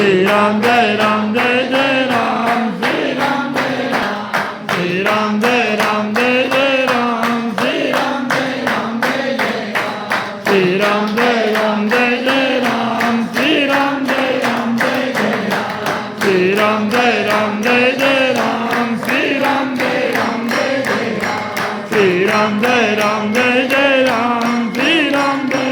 श्री राम जय जय राम श्री राम जय श्री राम जय जय राम श्री राम जय जय श्री राम जय जय राम श्री राम जय जय श्री राम जय जय राम श्री राम जय जय श्री राम जय जय राम श्री राम जय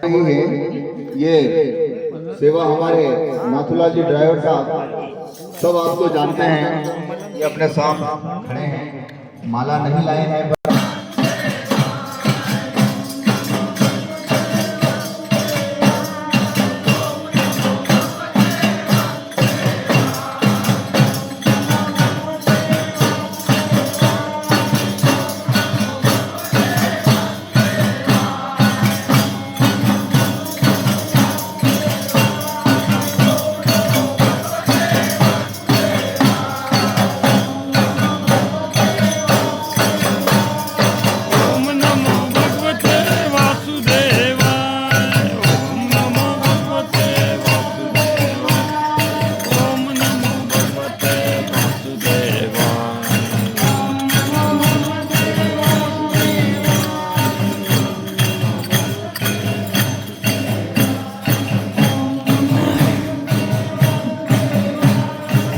नहीं है। ये सेवा हमारे नाथुलाल जी ड्राइवर साहब सब आपको जानते हैं। ये अपने साथ खड़े हैं, माला नहीं लाए हैं।